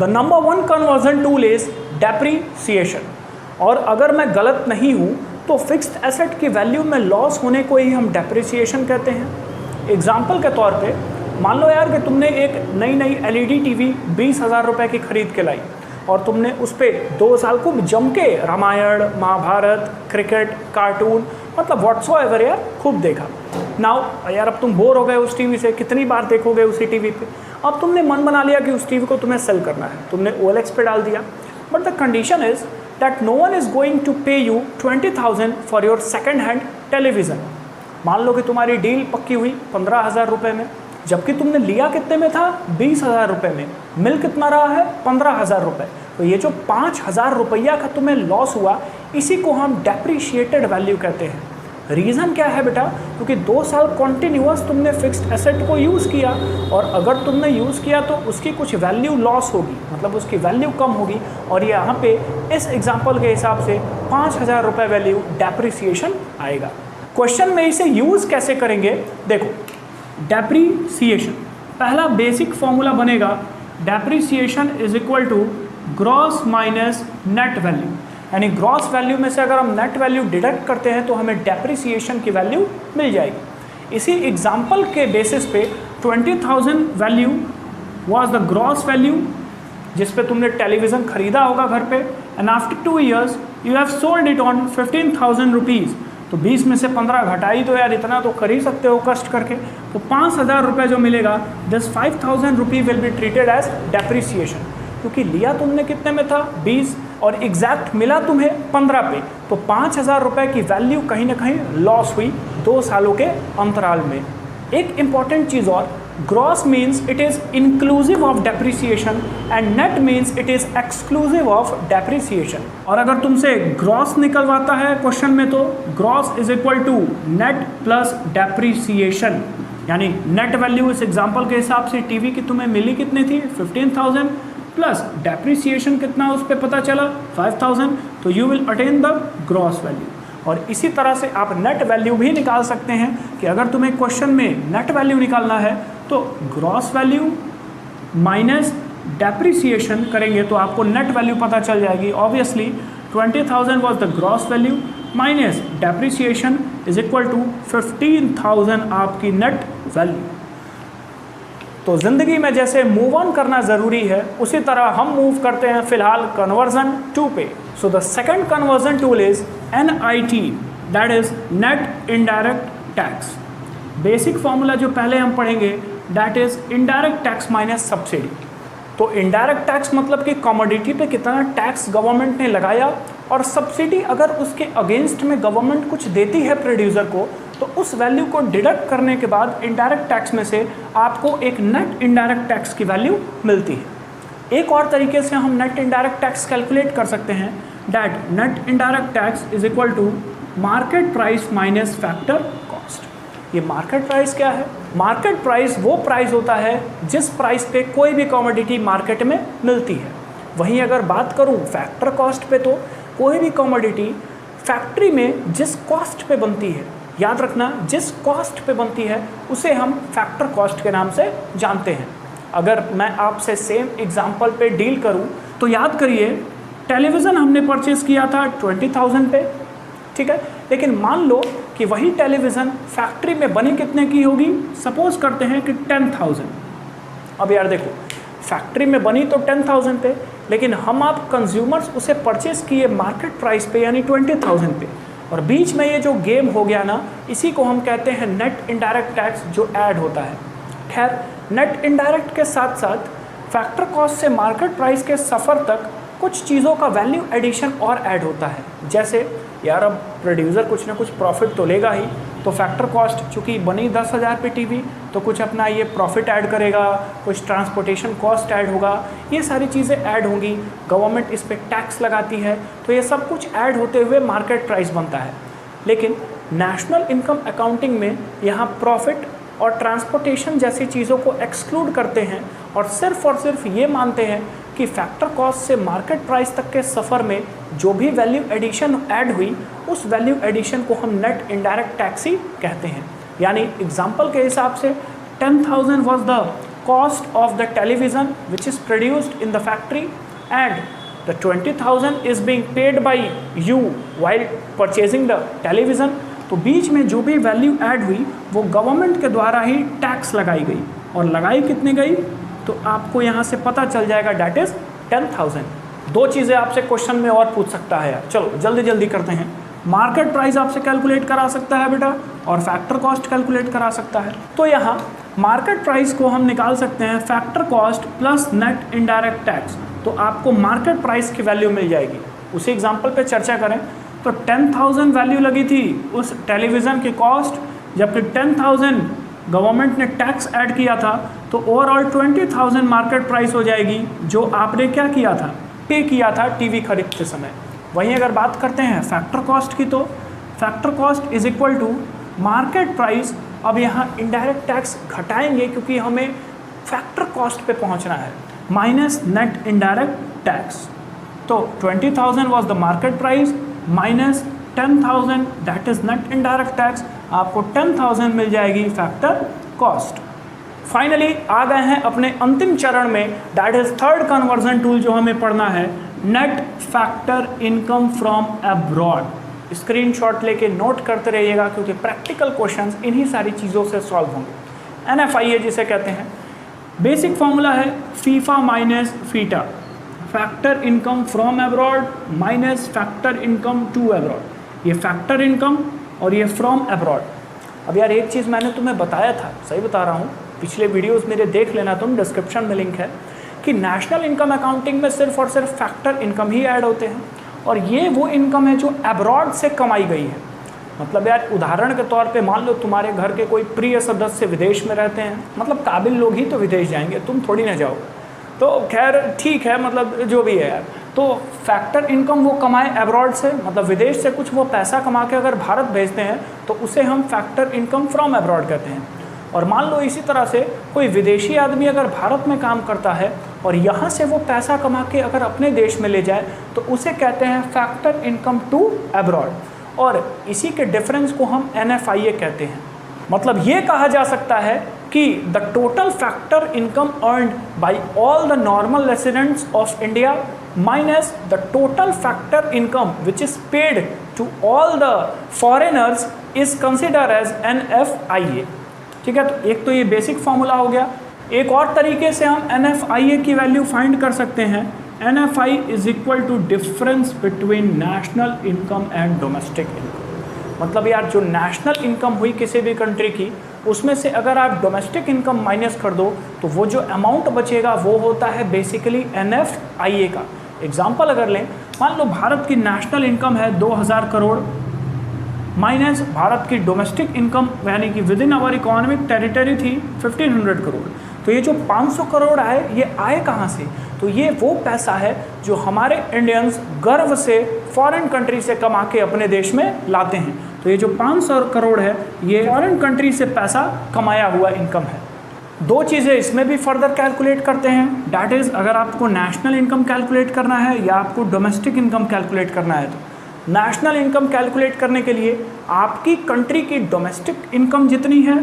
The number one conversion tool is depreciation. और अगर मैं गलत नहीं हूँ तो फिक्स्ड एसेट की वैल्यू में लॉस होने को ही हम डेप्रीसिएशन कहते हैं। एग्जाम्पल के तौर पे मान लो यार कि तुमने एक नई एलईडी टीवी 20,000 रुपये की खरीद के लाई और तुमने उस पर 2 साल को जम के रामायण, महाभारत, क्रिकेट, कार्टून, मतलब व्हाट्सोएवर यार खूब देखा। नाउ यार अब तुम बोर हो गए उस टीवी से, कितनी बार देखोगे उसी टीवी पे। अब तुमने मन बना लिया कि उस टीवी को तुम्हें सेल करना है, तुमने OLX पे डाल दिया। But the condition is that no one is going to pay you 20,000 for your second hand television. मान लो कि तुम्हारी डील पक्की हुई 15,000 रुपये में, जबकि तुमने लिया कितने में था, 20,000 रुपये में। मिल कितना रहा है, 15,000 रुपये। तो ये जो 5,000 रुपया का तुम्हें लॉस हुआ, इसी को हम डेप्रीशिएटेड वैल्यू कहते हैं। रीज़न क्या है बेटा, क्योंकि 2 साल कॉन्टिन्यूअस तुमने फिक्स्ड एसेट को यूज़ किया और अगर तुमने यूज़ किया तो उसकी कुछ वैल्यू लॉस होगी, मतलब उसकी वैल्यू कम होगी। और ये यहाँ पे इस एग्जाम्पल के हिसाब से 5,000 रुपये वैल्यू डेप्रीसिएशन आएगा। क्वेश्चन में इसे यूज़ कैसे करेंगे, देखो डेप्रीसिएशन पहला बेसिक फॉर्मूला बनेगा, depreciation is equal to gross minus net value. यानी ग्रॉस वैल्यू में से अगर हम नेट वैल्यू डिडक्ट करते हैं तो हमें डेप्रीसिएशन की वैल्यू मिल जाएगी। इसी एग्जाम्पल के बेसिस पे 20,000 value was the gross value जिस पे तुमने टेलीविज़न खरीदा होगा घर पे, and after 2 years you have sold it on 15,000 rupees. तो 20 में से 15 घटाई तो यार इतना तो कर ही सकते हो कष्ट करके। तो 5,000 रुपये जो मिलेगा, this 5,000 rupee will be treated as depreciation, क्योंकि लिया तुमने कितने में था, 20, और एग्जैक्ट मिला तुम्हें 15 पे। तो 5,000 रुपये की वैल्यू कहीं ना कहीं लॉस हुई 2 सालों के अंतराल में। एक इंपॉर्टेंट चीज़ और, gross means it is inclusive of depreciation and net means it is exclusive of depreciation. और अगर तुमसे ग्रॉस निकलवाता है क्वेश्चन में तो gross is equal to net plus depreciation. यानी नेट वैल्यू इस एग्जाम्पल के हिसाब से टीवी की तुम्हें मिली कितनी थी, 15,000, प्लस डेप्रीसिएशन कितना उस पर पता चला, 5,000। तो you will attain the gross value. और इसी तरह से आप नेट वैल्यू भी निकाल सकते हैं कि अगर तुम्हें क्वेश्चन में नेट वैल्यू निकालना है तो ग्रॉस वैल्यू माइनस डेप्रीसिएशन करेंगे तो आपको नेट वैल्यू पता चल जाएगी। Obviously 20,000 was the gross value minus depreciation is equal to 15,000 आपकी नेट वैल्यू। तो ज़िंदगी में जैसे मूव ऑन करना ज़रूरी है, उसी तरह हम मूव करते हैं फिलहाल कन्वर्जन 2 पे। So the second conversion tool is NIT, that is net indirect tax. Basic formula जो पहले हम पढ़ेंगे, that is indirect tax minus subsidy. तो इनडायरेक्ट टैक्स मतलब कि कमोडिटी पे कितना टैक्स गवर्नमेंट ने लगाया, और सब्सिडी अगर उसके अगेंस्ट में गवर्नमेंट कुछ देती है प्रोड्यूसर को, तो उस वैल्यू को डिडक्ट करने के बाद इनडायरेक्ट टैक्स में से आपको एक नेट इनडायरेक्ट टैक्स की वैल्यू मिलती है। एक और तरीके से हम नेट इनडायरेक्ट टैक्स कैलकुलेट कर सकते हैं, that net indirect tax is equal to market price minus factor cost. ये मार्केट प्राइस क्या है? मार्केट प्राइस वो प्राइस होता है जिस प्राइस पे कोई भी कमोडिटी मार्केट में मिलती है। वहीं अगर बात करूँ फैक्टर कॉस्ट पे, तो कोई भी कमोडिटी फैक्ट्री में जिस कॉस्ट पे बनती है, याद रखना जिस कॉस्ट पे बनती है उसे हम फैक्टर कॉस्ट के नाम से जानते हैं। अगर मैं आपसे सेम एग्जांपल पे डील करूं तो याद करिए, टेलीविज़न हमने परचेज़ किया था 20,000 पे, ठीक है, लेकिन मान लो कि वही टेलीविज़न फैक्ट्री में बनी कितने की होगी, सपोज करते हैं कि 10,000। अब यार देखो, फैक्ट्री में बनी तो 10,000 पे, लेकिन हम आप कंज्यूमर्स उसे परचेज़ किए मार्केट प्राइस पे यानी 20,000 पे, और बीच में ये जो गेम हो गया ना, इसी को हम कहते हैं नेट इनडायरेक्ट टैक्स जो ऐड होता है। खैर, नेट इनडायरेक्ट के साथ साथ फैक्टर कॉस्ट से मार्केट प्राइस के सफ़र तक कुछ चीज़ों का वैल्यू एडिशन और ऐड होता है। जैसे यार अब प्रोड्यूसर कुछ ना कुछ प्रॉफिट तो लेगा ही, तो फैक्टर कॉस्ट चूँकि बनी 10,000 पे टीवी, तो कुछ अपना ये प्रॉफिट ऐड करेगा, कुछ ट्रांसपोर्टेशन कॉस्ट ऐड होगा, ये सारी चीज़ें ऐड होंगी। गवर्नमेंट इस पर टैक्स लगाती है, तो ये सब कुछ ऐड होते हुए मार्केट प्राइस बनता है। लेकिन नेशनल इनकम अकाउंटिंग में यहाँ प्रॉफिट और ट्रांसपोर्टेशन जैसी चीज़ों को एक्सक्लूड करते हैं और सिर्फ ये मानते हैं कि फैक्टर कॉस्ट से मार्केट प्राइस तक के सफ़र में जो भी वैल्यू एडिशन ऐड हुई, उस वैल्यू एडिशन को हम नेट इनडायरेक्ट टैक्स ही कहते हैं। यानी एग्जांपल के हिसाब से 10,000 was the cost of the television which is produced in the factory and the 20,000 is being paid by you while purchasing the television, तो बीच में जो भी वैल्यू ऐड हुई वो गवर्नमेंट के द्वारा ही टैक्स लगाई गई, और लगाई कितनी गई तो आपको यहाँ से पता चल जाएगा, डैट इज़ 10,000। दो चीज़ें आपसे क्वेश्चन में और पूछ सकता है यार, चलो जल्दी जल्दी करते हैं। मार्केट प्राइस आपसे कैलकुलेट करा सकता है बेटा, और फैक्टर कॉस्ट कैलकुलेट करा सकता है। तो यहाँ मार्केट प्राइस को हम निकाल सकते हैं factor cost plus net indirect tax, तो आपको मार्केट प्राइस की वैल्यू मिल जाएगी। उसी एग्जांपल पे चर्चा करें तो 10,000 वैल्यू लगी थी उस टेलीविज़न की कॉस्ट, जबकि 10,000 गवर्नमेंट ने टैक्स ऐड किया था, तो ओवरऑल 20,000 मार्केट प्राइस हो जाएगी जो आपने क्या किया था, पे किया था टीवी खरीदते समय। वहीं अगर बात करते हैं फैक्टर कॉस्ट की, तो factor cost is equal to market price. अब यहाँ इनडायरेक्ट टैक्स घटाएंगे क्योंकि हमें फैक्टर कॉस्ट पे पहुँचना है, माइनस नेट इनडायरेक्ट टैक्स। तो 20,000 was the market price minus 10,000 that is net indirect tax, आपको 10,000 मिल जाएगी फैक्टर कॉस्ट। फाइनली आ गए हैं अपने अंतिम चरण में, that is third conversion tool जो हमें पढ़ना है, net factor income from abroad. Screenshot लेके नोट करते रहिएगा क्योंकि प्रैक्टिकल क्वेश्चंस इन्हीं सारी चीज़ों से सॉल्व होंगे। NFIA जिसे कहते हैं, बेसिक फॉर्मूला है FIFA minus FITA, factor income from abroad minus factor income to abroad. ये फैक्टर इनकम और ये फ्रॉम अब्रॉड। अब यार एक चीज़ मैंने तुम्हें बताया था, सही बता रहा हूँ, पिछले वीडियोस मेरे देख लेना तुम, डिस्क्रिप्शन में लिंक है, कि नेशनल इनकम अकाउंटिंग में सिर्फ और सिर्फ फैक्टर इनकम ही ऐड होते हैं, और ये वो इनकम है जो अब्रॉड से कमाई गई है। मतलब यार उदाहरण के तौर पे मान लो तुम्हारे घर के कोई प्रिय सदस्य विदेश में रहते हैं, मतलब काबिल लोग ही तो विदेश जाएंगे, तुम थोड़ी ना जाओ, तो खैर ठीक है, मतलब जो भी है यार। तो फैक्टर इनकम वो कमाए अब्रॉड से, मतलब विदेश से कुछ वो पैसा कमा के अगर भारत भेजते हैं तो उसे हम फैक्टर इनकम फ्रॉम अब्रॉड कहते हैं। और मान लो इसी तरह से कोई विदेशी आदमी अगर भारत में काम करता है और यहाँ से वो पैसा कमा के अगर अपने देश में ले जाए तो उसे कहते हैं फैक्टर इनकम टू अब्रॉड, और इसी के डिफरेंस को हम NFIA कहते हैं। मतलब ये कहा जा सकता है कि the total factor income earned by all the normal residents of India minus the total factor income which is paid to all the foreigners is consider as NFIA। ठीक है, तो एक तो ये बेसिक फॉर्मूला हो गया। एक और तरीके से हम NFIA की वैल्यू फाइंड कर सकते हैं, NFI is equal to difference between national income and domestic income. मतलब यार जो नेशनल इनकम हुई किसी भी कंट्री की, उसमें से अगर आप डोमेस्टिक इनकम माइनस कर दो तो वो जो अमाउंट बचेगा वो होता है बेसिकली NFIA का। एग्जाम्पल अगर लें, मान लो भारत की नेशनल इनकम है 2000 करोड़ माइनस भारत की डोमेस्टिक इनकम यानी कि within our economic territory थी 1500 करोड़। तो ये जो 500 करोड़ आए, ये आए कहाँ से? तो ये वो पैसा है जो हमारे इंडियंस गर्व से फॉरेन कंट्री से कमा के अपने देश में लाते हैं। तो ये जो 500 करोड़ है ये फॉरेन कंट्री से पैसा कमाया हुआ इनकम है। दो चीज़ें इसमें भी फर्दर कैलकुलेट करते हैं, डैट इज़ अगर आपको नेशनल इनकम कैलकुलेट करना है या आपको डोमेस्टिक इनकम कैलकुलेट करना है, तो नेशनल इनकम कैलकुलेट करने के लिए आपकी कंट्री की डोमेस्टिक इनकम जितनी है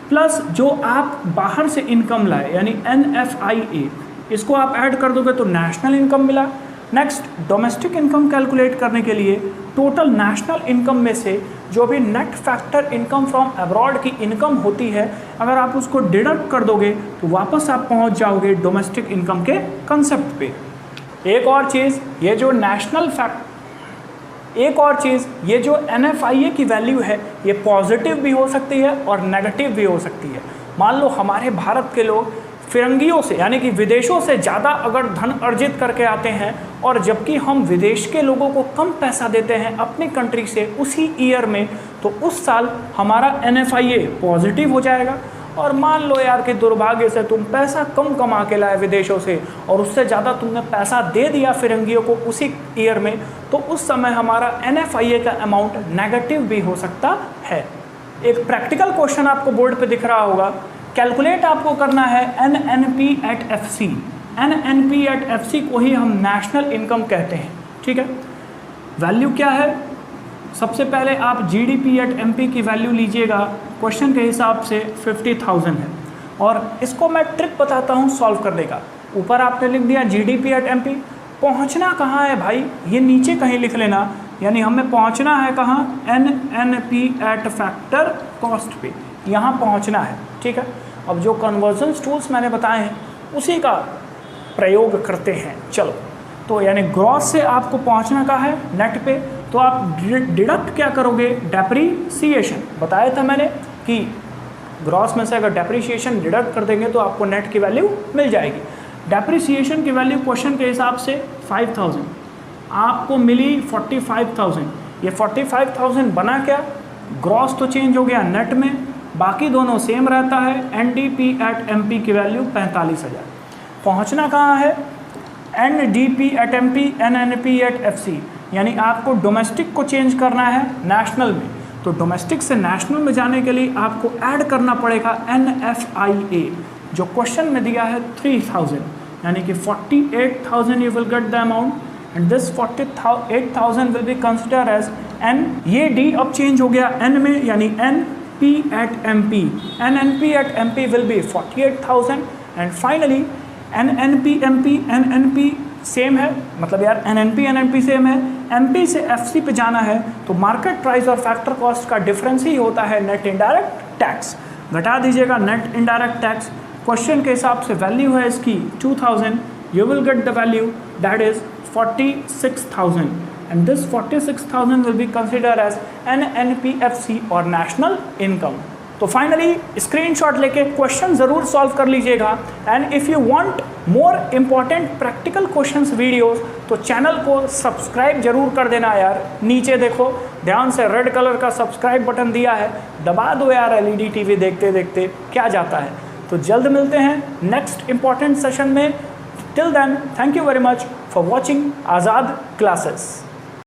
प्लस जो आप बाहर से इनकम लाए यानी NFIA, इसको आप ऐड कर दोगे तो नेशनल इनकम मिला। नेक्स्ट डोमेस्टिक इनकम कैलकुलेट करने के लिए टोटल नेशनल इनकम में से जो भी net factor income from abroad की इनकम होती है, अगर आप उसको डिडक्ट कर दोगे तो वापस आप पहुंच जाओगे डोमेस्टिक इनकम के कंसेप्ट पे। एक और चीज़ ये जो NFIA की वैल्यू है ये पॉजिटिव भी हो सकती है और नेगेटिव भी हो सकती है। मान लो हमारे भारत के लोग फिरंगियों से यानी कि विदेशों से ज़्यादा अगर धन अर्जित करके आते हैं और जबकि हम विदेश के लोगों को कम पैसा देते हैं अपनी कंट्री से उसी ईयर में, तो उस साल हमारा NFIA पॉजिटिव हो जाएगा। और मान लो यार कि दुर्भाग्य से तुम पैसा कम कमा के लाए विदेशों से और उससे ज़्यादा तुमने पैसा दे दिया फिरंगियों को उसी ईयर में, तो उस समय हमारा NFIA का अमाउंट नेगेटिव भी हो सकता है। एक प्रैक्टिकल क्वेश्चन आपको बोर्ड पे दिख रहा होगा, कैलकुलेट आपको करना है NNP at FC। NNP at FC को ही हम नेशनल इनकम कहते हैं। ठीक है, वैल्यू क्या है? सबसे पहले आप GDP एट MP की वैल्यू लीजिएगा, क्वेश्चन के हिसाब से 50,000 है। और इसको मैं ट्रिक बताता हूँ सॉल्व करने का। ऊपर आपने लिख दिया GDP एट MP, पहुँचना कहाँ है भाई, ये नीचे कहीं लिख लेना, यानी हमें पहुँचना है कहाँ, NNP एट फैक्टर कॉस्ट पे, यहाँ पहुँचना है। ठीक है, अब जो कन्वर्जन टूल्स मैंने बताए हैं उसी का प्रयोग करते हैं। चलो, तो यानी ग्रॉस से आपको पहुँचना कहाँ है, नेट पे, तो आप डिडक्ट क्या करोगे, डेप्रीसिएशन। बताया था मैंने कि ग्रॉस में से अगर डेप्रीसिएशन डिडक्ट कर देंगे तो आपको नेट की वैल्यू मिल जाएगी। डेप्रीसिएशन की वैल्यू क्वेश्चन के हिसाब से 5000, आपको मिली 45000। ये 45000 बना क्या, ग्रॉस तो चेंज हो गया नेट में, बाकी दोनों सेम रहता है। NDP एट MP की वैल्यू 45000। पहुंचना कहाँ है, NDP at MP, NNP at FC, यानी आपको डोमेस्टिक को चेंज करना है नेशनल में, तो डोमेस्टिक से नेशनल में जाने के लिए आपको ऐड करना पड़ेगा NFIA, जो क्वेश्चन में दिया है 3000, यानी कि 48,000 you will get the amount and this 48,000 will be consider as N। ये D अब चेंज हो गया N में, यानी NP at MP, NNP at MP will be 48,000 and finally NNP same है, मतलब यार NNP सेम है, MP से FC पे जाना है तो मार्केट प्राइस और फैक्टर कॉस्ट का डिफरेंस ही होता है नेट इनडायरेक्ट टैक्स। घटा दीजिएगा नेट इनडायरेक्ट टैक्स, क्वेश्चन के हिसाब से वैल्यू है इसकी 2000, you will get the value that is 46,000 and this 46,000 will be consider as NNPFC और नेशनल इनकम। तो फाइनली स्क्रीनशॉट लेके क्वेश्चन ज़रूर सॉल्व कर लीजिएगा and if you want more important practical questions videos तो चैनल को सब्सक्राइब जरूर कर देना यार। नीचे देखो ध्यान से रेड कलर का सब्सक्राइब बटन दिया है, दबा दो यार, LED TV देखते देखते क्या जाता है। तो जल्द मिलते हैं नेक्स्ट इम्पॉर्टेंट सेशन में। Till then thank you very much for watching Azad classes.